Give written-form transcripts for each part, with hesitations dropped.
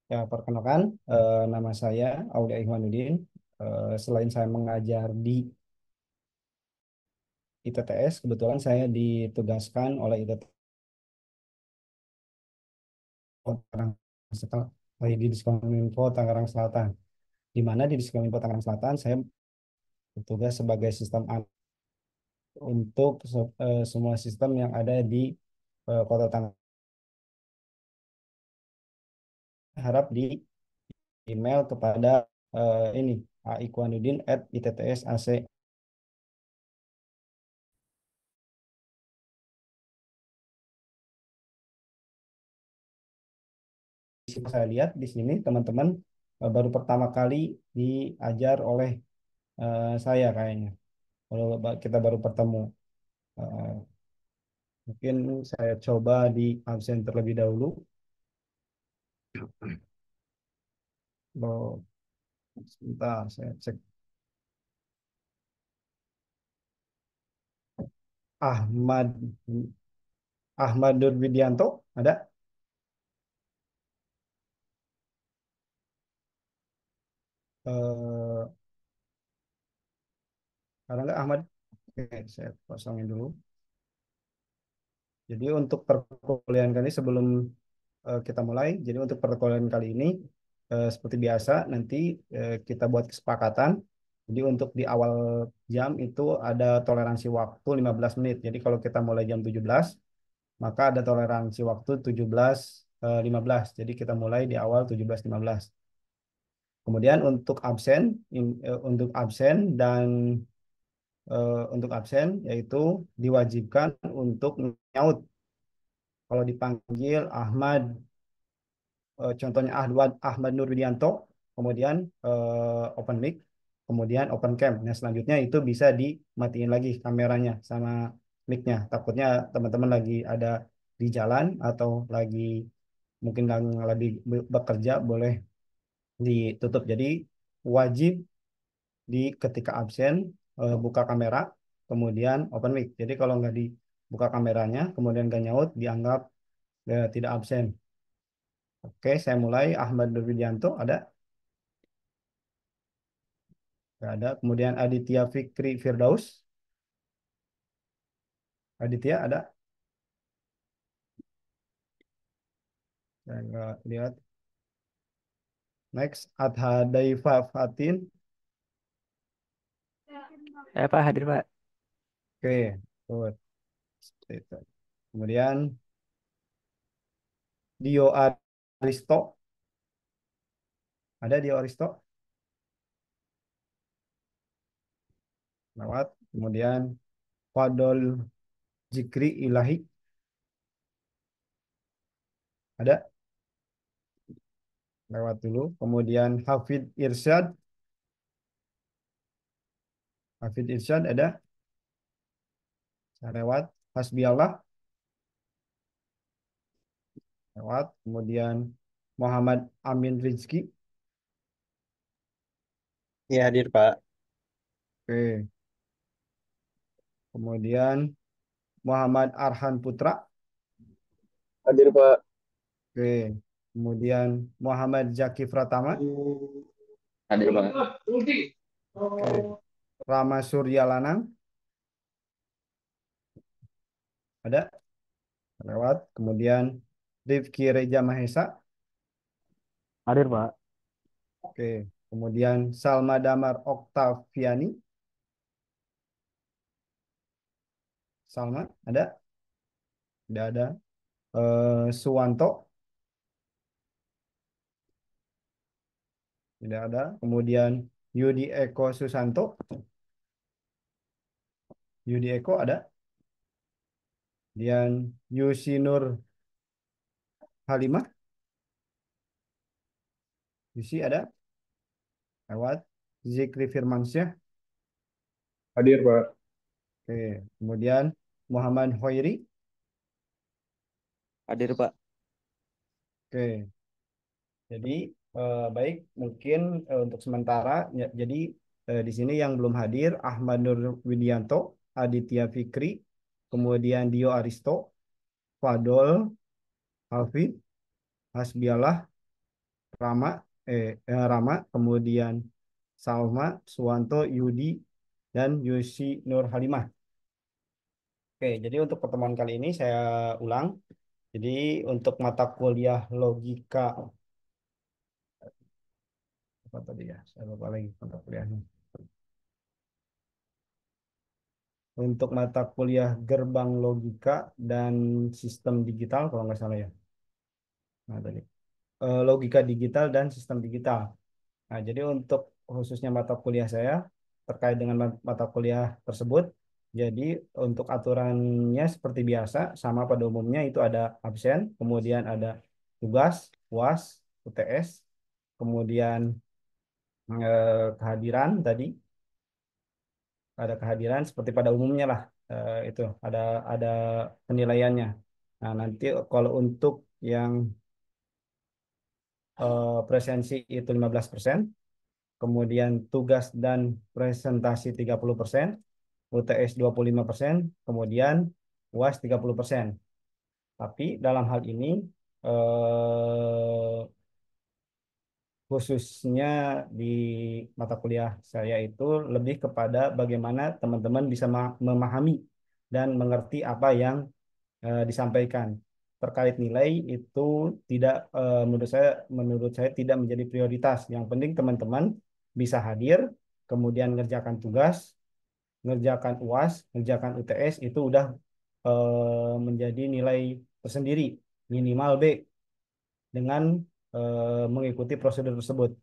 Ya, perkenalkan, nama saya Aulia Ikhwanuddin. Selain saya mengajar di ITTS, kebetulan saya ditugaskan oleh ITTS Tangerang Selatan, di Diskominfo Tangerang Selatan. Di mana di Diskominfo Tangerang Selatan saya bertugas sebagai sistem untuk semua sistem yang ada di Kota Tangerang. Harap di email kepada ini aikhwanuddin@ittts.ac. Saya lihat di sini teman-teman baru pertama kali diajar oleh saya kayaknya. Kalau kita baru bertemu, Eh, mungkin saya coba di absen terlebih dahulu. Oh, sebentar, saya cek. Ahmad Ahmad Widianto ada? Eh, ada nggak Ahmad? Oke, saya kosongin dulu. Jadi untuk perkuliahan kali sebelum kita mulai, jadi untuk perkuliahan kali ini seperti biasa nanti kita buat kesepakatan. Jadi untuk di awal jam itu ada toleransi waktu 15 menit. Jadi kalau kita mulai jam 17, maka ada toleransi waktu 17.15. Jadi kita mulai di awal 17.15. Kemudian untuk absen dan untuk absen yaitu diwajibkan untuk nyaut. Kalau dipanggil Ahmad, contohnya Ahmad Nur Widianto, kemudian open mic, kemudian open cam. Nah, selanjutnya itu bisa dimatiin lagi kameranya sama mic-nya. Takutnya teman-teman lagi ada di jalan atau lagi mungkin lagi bekerja, boleh ditutup. Jadi wajib di ketika absen buka kamera, kemudian open mic. Jadi kalau nggak dibuka kameranya, kemudian nggak nyaut, dianggap tidak absen. Oke, saya mulai. Ahmad Nur Widianto ada? Nggak ada. Kemudian Aditya Fikri Firdaus. Aditya ada? Saya nggak lihat. Next, Adha Daifa Fatin. Pak hadir Pak. Oke, good. Seperti itu. Kemudian Dio Aristo. Ada Dio Aristo? Lewat. Kemudian Fadol Jikri Ilahi. Ada? Lewat dulu. Kemudian Hafid Irsyad. Hafid Irsyad ada? Saya lewat. Hasbi Allah. Lewat. Kemudian Muhammad Amin Rizki. Iya hadir Pak. Oke. Kemudian Muhammad Arhan Putra. Hadir Pak. Oke. Kemudian Muhammad Zaki Pratama. Hadir Pak. Oke. Rama Surya Lanang. Ada? Lewat. Kemudian Rifki Reja Mahesa. Hadir Pak. Oke. Kemudian Salma Damar Oktaviani. Salma, ada? Tidak ada. Suwanto. Tidak ada. Kemudian Yudi Eko Susanto. Yudi Eko ada. Kemudian Yusi Nur Halimah. Yusi ada. Lewat. Zikri Firmansyah. Hadir Pak. Oke. Kemudian Muhammad Hoiri. Hadir Pak. Oke. Jadi baik, mungkin untuk sementara jadi di sini yang belum hadir Ahmad Nur Widianto, Aditya Fikri, kemudian Dio Aristo, Fadol, Hafid, Hasbialah, Rama, Rama, kemudian Salma, Suwanto, Yudi, dan Yusi Nur Halimah. Oke, jadi untuk pertemuan kali ini saya ulang. Jadi untuk mata kuliah logika, apa tadi ya? Saya lupa lagi mata kuliahnya. Untuk mata kuliah gerbang logika dan sistem digital, kalau nggak salah ya. Nah, tadi. Logika digital dan sistem digital. Nah, jadi untuk khususnya mata kuliah saya terkait dengan mata kuliah tersebut, jadi untuk aturannya seperti biasa, sama pada umumnya itu ada absen, kemudian ada tugas, UAS, UTS, kemudian kehadiran tadi, ada kehadiran seperti pada umumnya lah, itu ada penilaiannya. Nah, nanti kalau untuk yang presensi itu 15%, kemudian tugas dan presentasi 30%, UTS 25%, kemudian UAS 30%. Tapi dalam hal ini eh, khususnya di mata kuliah saya itu lebih kepada bagaimana teman-teman bisa memahami dan mengerti apa yang disampaikan. Terkait nilai itu tidak menurut saya tidak menjadi prioritas. Yang penting teman-teman bisa hadir, kemudian ngerjakan tugas, ngerjakan UAS, ngerjakan UTS itu udah menjadi nilai tersendiri minimal B dengan mengikuti prosedur tersebut.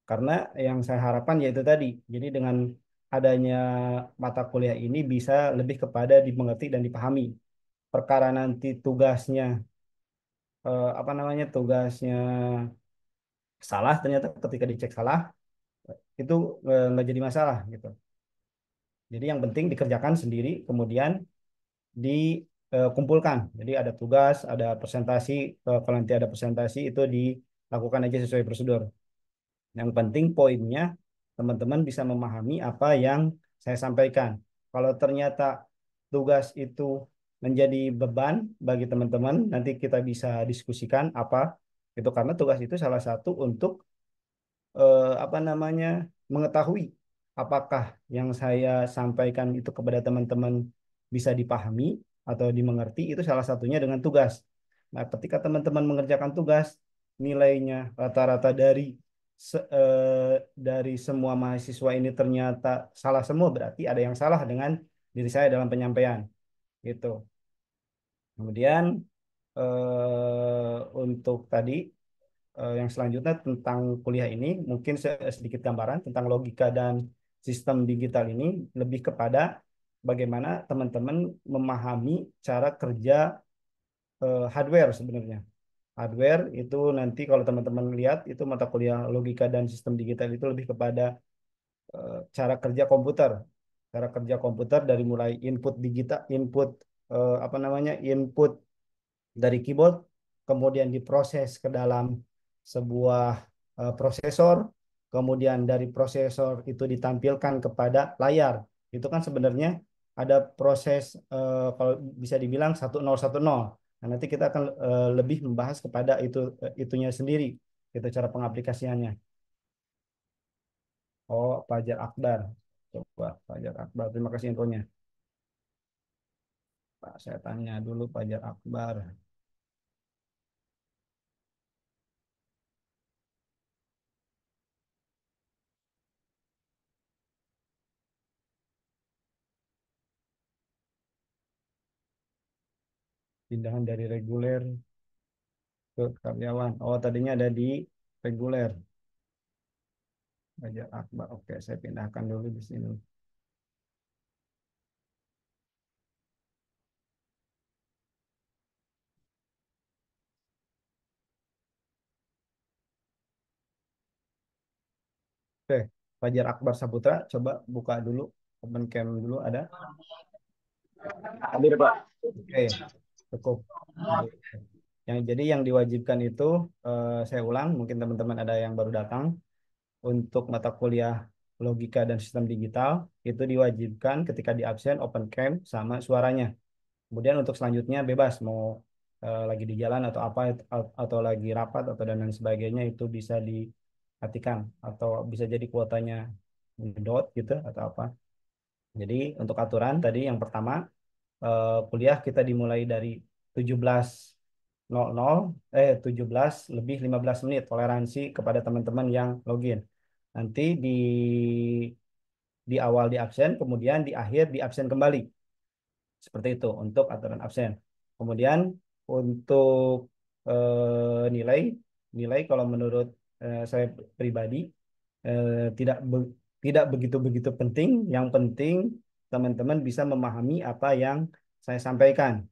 Karena yang saya harapkan yaitu tadi, jadi dengan adanya mata kuliah ini bisa lebih kepada dimengerti dan dipahami. Perkara nanti tugasnya apa namanya tugasnya salah, ternyata ketika dicek salah itu nggak jadi masalah gitu. Jadi yang penting dikerjakan sendiri, kemudian dikumpulkan. Jadi ada tugas, ada presentasi, kalau nanti ada presentasi itu dilakukan aja sesuai prosedur. Yang penting poinnya teman-teman bisa memahami apa yang saya sampaikan. Kalau ternyata tugas itu menjadi beban bagi teman-teman, nanti kita bisa diskusikan apa itu, karena tugas itu salah satu untuk apa namanya mengetahui apakah yang saya sampaikan itu kepada teman-teman bisa dipahami atau dimengerti, itu salah satunya dengan tugas. Nah, ketika teman-teman mengerjakan tugas, nilainya rata-rata dari semua mahasiswa ini ternyata salah semua, berarti ada yang salah dengan diri saya dalam penyampaian gitu. Kemudian untuk tadi yang selanjutnya tentang kuliah ini, mungkin sedikit gambaran tentang logika dan sistem digital ini lebih kepada bagaimana teman-teman memahami cara kerja hardware sebenarnya. Hardware itu nanti kalau teman-teman lihat itu mata kuliah logika dan sistem digital itu lebih kepada cara kerja komputer. Cara kerja komputer dari mulai input digital, input apa namanya, input dari keyboard, kemudian diproses ke dalam sebuah prosesor, kemudian dari prosesor itu ditampilkan kepada layar. Itu kan sebenarnya ada proses kalau bisa dibilang 1010. Nah, nanti kita akan lebih membahas kepada itunya sendiri, itu cara pengaplikasiannya. Oh, Fajar Akbar. Coba Fajar Akbar. Terima kasih infonya. Pak, saya tanya dulu Fajar Akbar. Pindahan dari reguler ke karyawan. Oh, tadinya ada di reguler. Fajar Akbar. Oke, saya pindahkan dulu di sini. Oke, Fajar Akbar Saputra. Coba buka dulu. Open cam dulu ada. Hadir, Pak. Oke, cukup. Jadi yang diwajibkan itu, saya ulang, mungkin teman-teman ada yang baru datang. Untuk mata kuliah logika dan sistem digital, itu diwajibkan ketika di absen open cam sama suaranya. Kemudian untuk selanjutnya bebas mau lagi di jalan atau apa atau lagi rapat atau dan lain sebagainya itu bisa dimatikan atau bisa jadi kuotanya dot gitu atau apa. Jadi untuk aturan tadi yang pertama kuliah kita dimulai dari 17.00 17 lebih 15 menit toleransi kepada teman-teman yang login. Nanti di awal di absen, kemudian di akhir di absen kembali. Seperti itu untuk aturan absen. Kemudian untuk nilai, nilai kalau menurut saya pribadi tidak tidak begitu-begitu penting. Yang penting teman-teman bisa memahami apa yang saya sampaikan.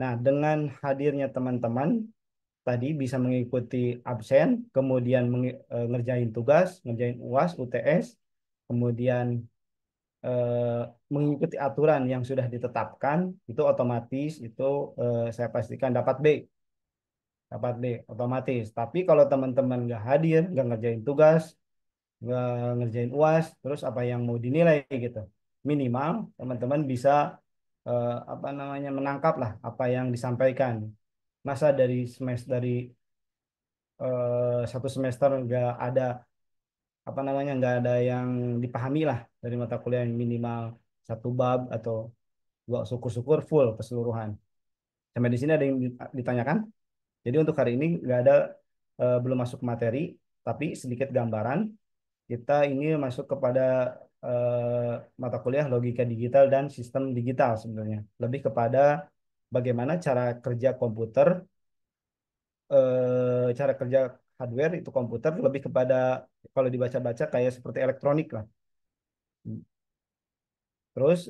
Nah, dengan hadirnya teman-teman tadi bisa mengikuti absen, kemudian ngerjain tugas, ngerjain UAS, UTS, kemudian eh, mengikuti aturan yang sudah ditetapkan, itu otomatis itu saya pastikan dapat B otomatis. Tapi kalau teman-teman nggak hadir, nggak ngerjain tugas, nggak ngerjain UAS, terus apa yang mau dinilai gitu, minimal teman-teman bisa apa namanya menangkap lah apa yang disampaikan. Masa dari semester dari satu semester nggak ada apa namanya nggak ada yang dipahami lah dari mata kuliah yang minimal satu bab atau dua syukur-syukur full keseluruhan. Sampai di sini ada yang ditanyakan. Jadi untuk hari ini nggak ada belum masuk ke materi, tapi sedikit gambaran. Kita ini masuk kepada mata kuliah logika digital dan sistem digital sebenarnya. Lebih kepada bagaimana cara kerja komputer, cara kerja hardware itu komputer lebih kepada kalau dibaca-baca kayak seperti elektronik lah. Terus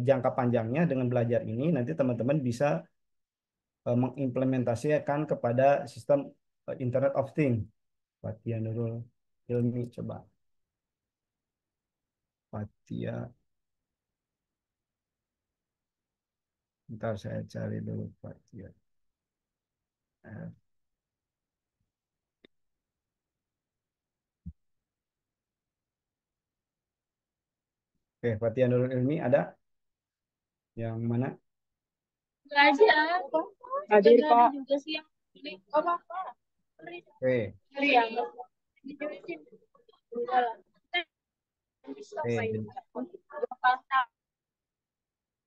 jangka panjangnya dengan belajar ini nanti teman-teman bisa mengimplementasikan kepada sistem Internet of Things. Fatia Nurul Ilmi coba. Fatia, ntar saya cari dulu Fatia. Eh, Oke, Fatia Nurul Ilmi ada yang mana? Nggak aja. Hadir, Pak. Juga sih yang pilih. Oh, apa? Oke, Iya. Dijelasin. Enggak lah. Bisa oke, main. jadi,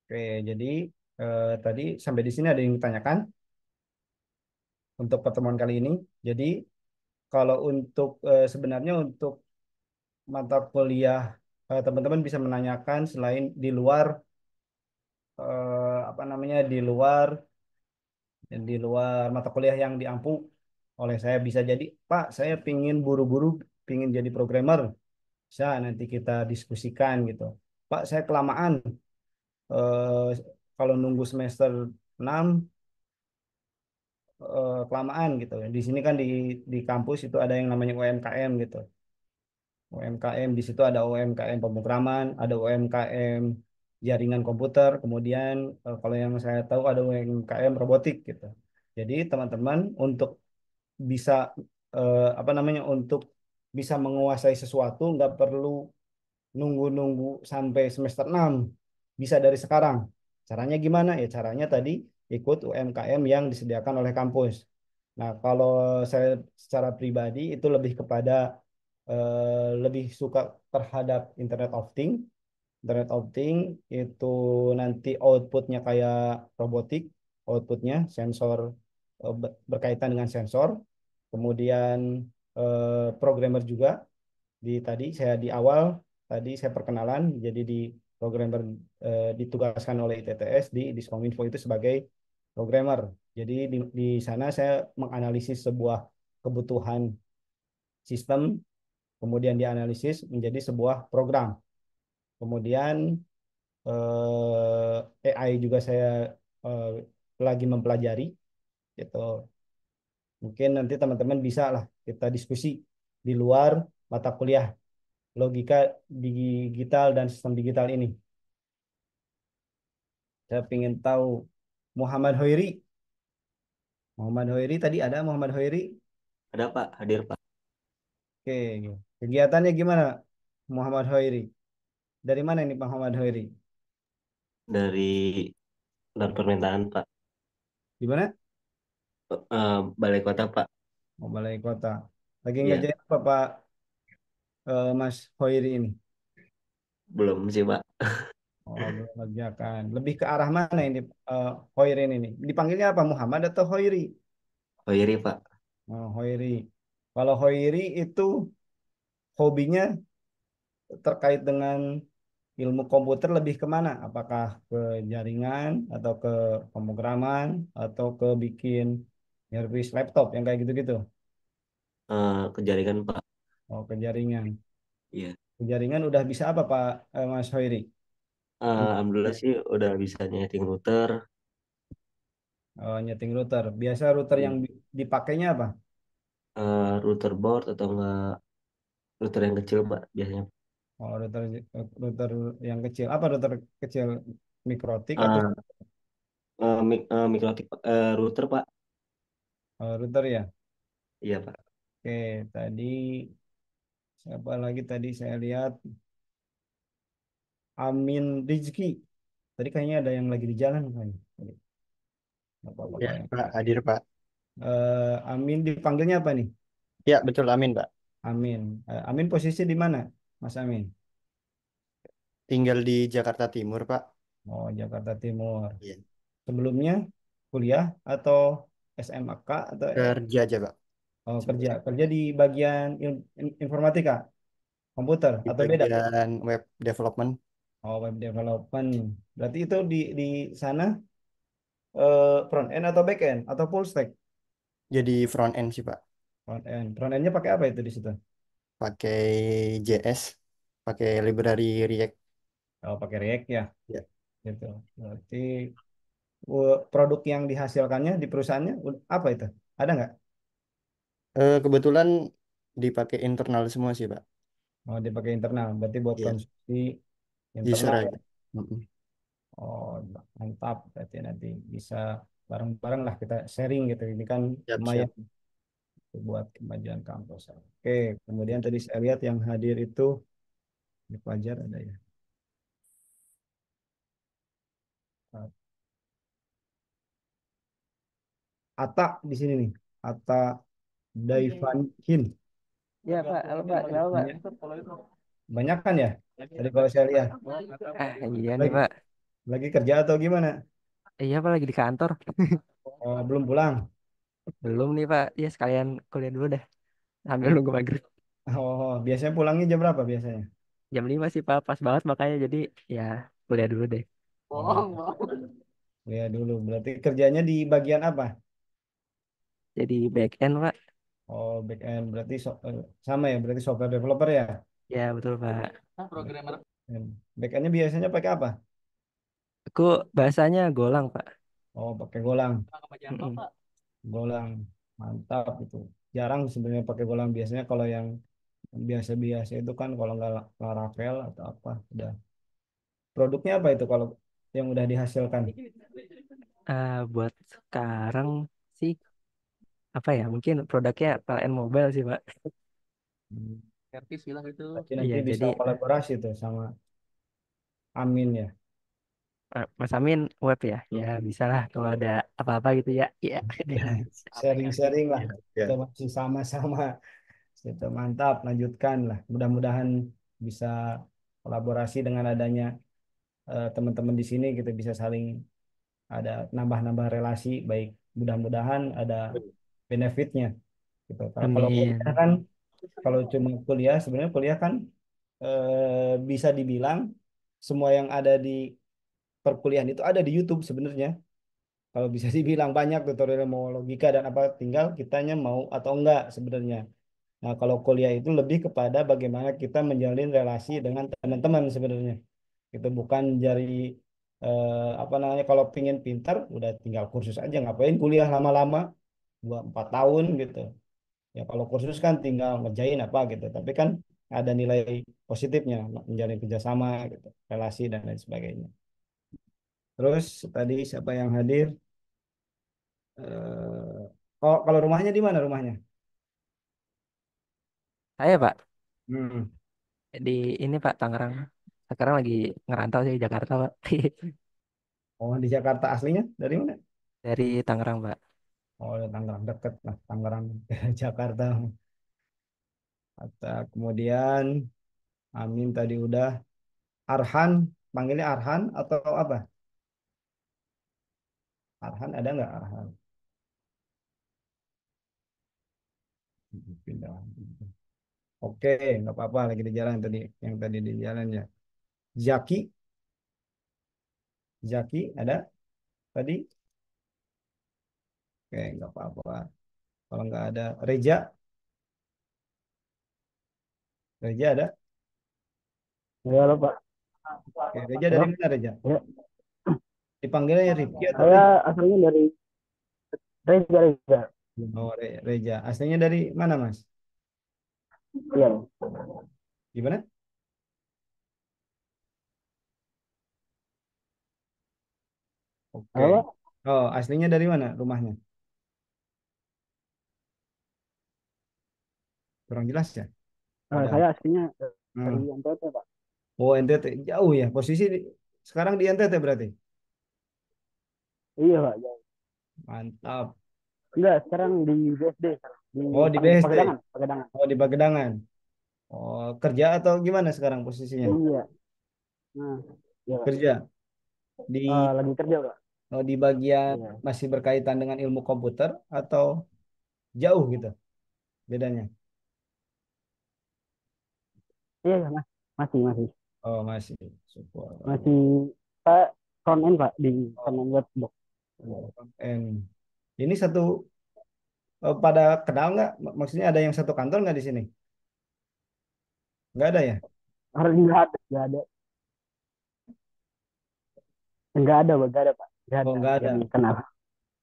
oke, jadi tadi sampai di sini ada yang ditanyakan untuk pertemuan kali ini. Jadi kalau untuk sebenarnya untuk mata kuliah teman-teman bisa menanyakan selain di luar apa namanya di luar mata kuliah yang diampu oleh saya bisa jadi Pak saya pingin buru-buru pingin jadi programmer bisa nanti kita diskusikan gitu Pak saya kelamaan eh, kalau nunggu semester 6 kelamaan gitu di sini kan di kampus itu ada yang namanya UMKM gitu UMKM di situ ada UMKM pemrograman, ada UMKM jaringan komputer, kemudian kalau yang saya tahu ada UMKM robotik gitu. Jadi teman-teman untuk bisa apa namanya untuk bisa menguasai sesuatu nggak perlu nunggu-nunggu sampai semester 6. Bisa dari sekarang. Caranya gimana? Ya caranya tadi ikut UMKM yang disediakan oleh kampus. Nah, kalau saya secara pribadi itu lebih kepada lebih suka terhadap Internet of Things. Internet of Things itu nanti outputnya kayak robotik, outputnya sensor berkaitan dengan sensor. Kemudian programmer juga tadi saya di awal tadi saya perkenalan jadi di programmer ditugaskan oleh ITTS di Diskominfo itu sebagai programmer. Jadi di sana saya menganalisis sebuah kebutuhan sistem, kemudian dianalisis menjadi sebuah program. Kemudian AI juga saya eh, lagi mempelajari gitu. Mungkin nanti teman-teman bisa lah kita diskusi di luar mata kuliah logika digital dan sistem digital ini. Saya ingin tahu Muhammad Hoiri. Muhammad Hoiri tadi ada Muhammad Hoiri. Ada Pak, hadir Pak. Oke, kegiatannya gimana Muhammad Hoiri? Dari mana ini Pak Muhammad Hoiri? Dari dan permintaan Pak. Di mana? Balai kota Pak. Oh, Balai Kota. Lagi Iya, ngerjain apa Pak Mas Hoiri ini? belum sih Pak. Oh, belum ngerjakan. Lebih ke arah mana ini Hoiri ini? Dipanggilnya apa? Muhammad atau Hoiri? Oh iri Pak. Oh, Hoiri. Kalau Hoiri itu hobinya terkait dengan ilmu komputer lebih kemana? Apakah ke jaringan atau ke pemrograman atau ke bikin servis laptop yang kayak gitu-gitu? Kejaringan Pak. Oh, ke jaringan. Iya. Ke jaringan udah bisa apa Pak Mas Hoiri? Alhamdulillah sih udah bisa nyeting router. Oh, nyeting router. Biasa router yang Iya. dipakainya apa? Router board atau enggak router yang kecil Pak biasanya. Oh, router yang kecil. Apa router kecil? Mikrotik atau Ah, Mikrotik Pak. Router Pak. router ya? Iya Pak. Oke, tadi siapa lagi tadi saya lihat Amin Rizky. Tadi kayaknya ada yang lagi di jalan kayaknya. Nggak apa-apa Ya, kayak. Pak. Hadir, Pak. Amin dipanggilnya apa nih? Ya, betul. Amin, Pak. Amin. Amin posisi di mana, Mas Amin? Tinggal di Jakarta Timur, Pak. Oh, Jakarta Timur. Iya. Sebelumnya kuliah atau SMK atau Kerja aja, Pak. oh, kerja? Kerja di bagian informatika, komputer Di atau beda? bagian web development. Oh, web development. Berarti itu di sana front end atau back end atau full stack? Jadi front end sih, Pak. Front end. Front endnya pakai apa itu di situ? Pakai JS, pakai library React. Oh, pakai React ya, Ya. gitu. Berarti produk yang dihasilkannya di perusahaannya apa itu? Ada nggak? Kebetulan dipakai internal semua sih, Pak. Oh, dipakai internal. Berarti buat Iya. konsumsi User internal. aja. Mm-mm. Oh, mantap. Berarti nanti bisa bareng-bareng lah kita sharing gitu. Ini kan Siap-siap. lumayan buat kemajuan kampus. Oke, kemudian tadi saya lihat yang hadir itu di Fajar ada ya. Ata di sini nih. Ata Daivan Hin. Ya Pak, halo Pak, kenapa Pak? Banyak, banyak kan ya? Tadi kalau saya lihat Iya nih lagi Pak. lagi kerja atau gimana? Iya Pak lagi di kantor. Oh, belum pulang. Belum nih Pak. Ya sekalian kuliah dulu deh. Sambil nunggu maghrib. Oh, biasanya pulangnya jam berapa biasanya? Jam 5 sih Pak, pas banget makanya jadi ya kuliah dulu deh. Oh, ya dulu. Berarti kerjanya di bagian apa? Jadi back end Pak. Oh, back end. Berarti sama ya. Berarti software developer ya. Ya betul Pak. Back endnya biasanya pakai apa? Aku bahasanya Golang Pak. Oh, pakai Golang. Mm-mm. Golang. Mantap itu. Jarang sebenarnya pakai Golang. Biasanya kalau yang biasa-biasa itu kan kalau nggak Laravel atau apa. Udah. Produknya apa itu kalau yang udah dihasilkan? Buat sekarang sih apa ya? Mungkin produknya PLN Mobile sih Pak. Hmm, Servis bilang itu. Berarti Iya nanti bisa jadi kolaborasi tuh sama Amin ya. Mas Amin web ya. Ya bisa lah kalau ada apa-apa gitu ya. Iya. Sharing-sharing lah. Ya. Kita masih sama-sama. Itu mantap. Lanjutkan lah. Mudah-mudahan bisa kolaborasi dengan adanya teman-teman di sini kita bisa saling ada nambah-nambah relasi baik mudah-mudahan ada benefitnya gitu. Kalau kuliah Amin. kan kalau cuma kuliah sebenarnya kuliah kan bisa dibilang semua yang ada di perkuliahan itu ada di YouTube sebenarnya. Kalau bisa dibilang banyak tutorial mau logika dan apa tinggal kitanya mau atau enggak sebenarnya. Nah, kalau kuliah itu lebih kepada bagaimana kita menjalin relasi dengan teman-teman sebenarnya. Itu bukan dari apa namanya kalau pingin pintar udah tinggal kursus aja ngapain kuliah lama-lama 2 4 tahun gitu. Ya kalau kursus kan tinggal ngerjain apa gitu. Tapi kan ada nilai positifnya menjalin kerjasama gitu, relasi dan lain sebagainya. Terus tadi siapa yang hadir? Kalau rumahnya di mana rumahnya? Saya Pak Hmm. di ini Pak Tangerang. Sekarang lagi ngerantau sih di Jakarta Pak. Oh di Jakarta aslinya dari mana? Dari Tangerang, Pak. Oh, Tangerang deket lah, Tangerang Jakarta. Kemudian Amin tadi udah. Arhan, panggilnya Arhan atau apa? Arhan ada nggak Arhan? Pindah. Oke, nggak apa-apa lagi di jalan tadi, yang tadi di jalan ya. Zaki, Zaki ada tadi? Oke, nggak apa-apa. Kalau nggak ada, Reja, Reja ada? Ya, halo Pak. Oke, Reja dari Halo. mana Reja? Ya, Dipanggilnya Rifki atau saya Reja? asalnya dari Reza Reza. Oh, Reja. Aslinya dari mana Mas? Iya. Gimana? Oke. Halo Pak. Oh, aslinya dari mana rumahnya? Kurang jelas ya? Ada. Saya aslinya dari Hmm. NTT Pak. Oh, NTT jauh ya. Sekarang di NTT berarti. Iya Pak. Ya. Mantap. Enggak, sekarang di BSD. Di Oh, di BSD. Pagedangan. Pagedangan. Oh, di Bagedangan. Oh, kerja atau gimana sekarang posisinya? Iya. Nah, iya Pak. Kerja di Lagi kerja Pak. di bagian Iya. masih berkaitan dengan ilmu komputer atau jauh gitu bedanya? Iya, iya, Mas. Masih. Oh, masih. Syukur. Masih Pak front end Pak di front Oh, end web box. and ini pada kenal nggak? Maksudnya ada yang satu kantor nggak di sini? Nggak ada ya? Harus enggak ada Pak. Enggak ada Pak. Enggak Oh, ada nggak ada. yang kenal.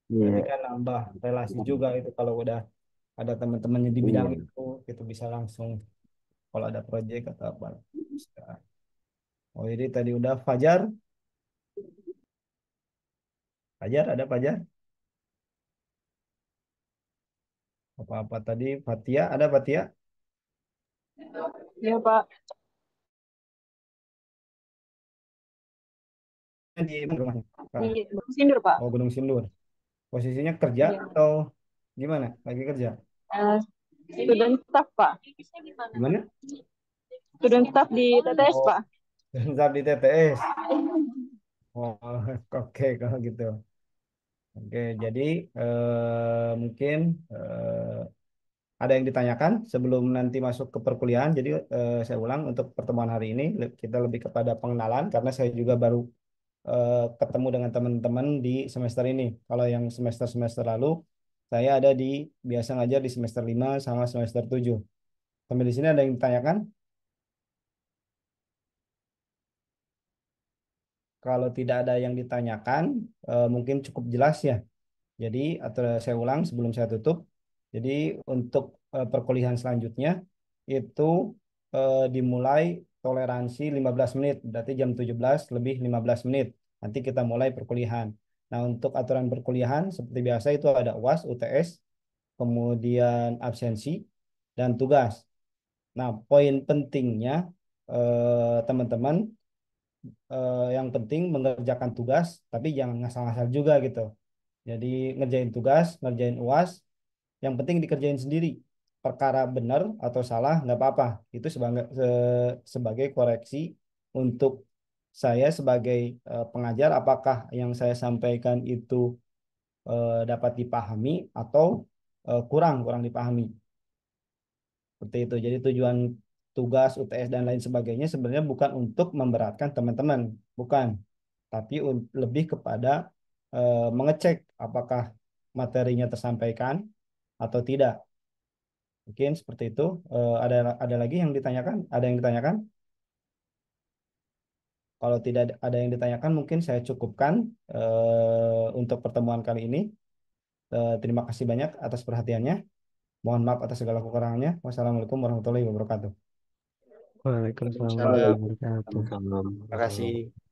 Iya. Berarti kan nambah relasi juga itu kalau udah ada teman-temannya di bidang Iya. itu, kita bisa langsung kalau ada proyek atau apa. Bisa. Oh, jadi tadi udah Fajar. Fajar ada Fajar? Apa-apa tadi Fatia ada Fatia? Iya, Pak. Di mana rumahnya? Di Sekarang? Gunung Sindur, Pak. Oh, Gunung Sindur. Posisinya kerja Iya. atau gimana? Lagi kerja? Eh, student staff, Pak. Gimana? Student staff di TTS, Oh, Pak. bentar di TTS. Oh, oke kalau gitu. Oke, jadi mungkin ada yang ditanyakan sebelum nanti masuk ke perkuliahan. Jadi saya ulang untuk pertemuan hari ini kita lebih kepada pengenalan karena saya juga baru ketemu dengan teman-teman di semester ini. Kalau yang semester-semester lalu saya ada biasa ngajar di semester 5 sama semester 7. Sampai di sini ada yang ditanyakan? Kalau tidak ada yang ditanyakan, mungkin cukup jelas ya. Jadi, atau saya ulang sebelum saya tutup. Jadi, untuk perkuliahan selanjutnya itu dimulai toleransi 15 menit, berarti jam 17 lebih 15 menit. Nanti kita mulai perkuliahan. Nah, untuk aturan perkuliahan seperti biasa itu ada UAS, UTS, kemudian absensi dan tugas. Nah, poin pentingnya teman-teman yang penting mengerjakan tugas, tapi jangan ngasal-ngasal juga gitu. Jadi ngerjain tugas, ngerjain UAS, yang penting dikerjain sendiri. Perkara benar atau salah nggak apa-apa. Itu sebagai koreksi untuk saya sebagai pengajar, apakah yang saya sampaikan itu dapat dipahami atau kurang kurang dipahami. Seperti itu. Jadi tujuan tugas UTS dan lain sebagainya sebenarnya bukan untuk memberatkan teman-teman, bukan, tapi lebih kepada mengecek apakah materinya tersampaikan atau tidak. Mungkin seperti itu. Ada lagi yang ditanyakan? Ada yang ditanyakan? Kalau tidak ada yang ditanyakan, mungkin saya cukupkan untuk pertemuan kali ini. Terima kasih banyak atas perhatiannya. Mohon maaf atas segala kekurangannya. Wassalamualaikum warahmatullahi wabarakatuh. Waalaikumsalam Salam. warahmatullahi wabarakatuh. Sama-sama. Terima kasih.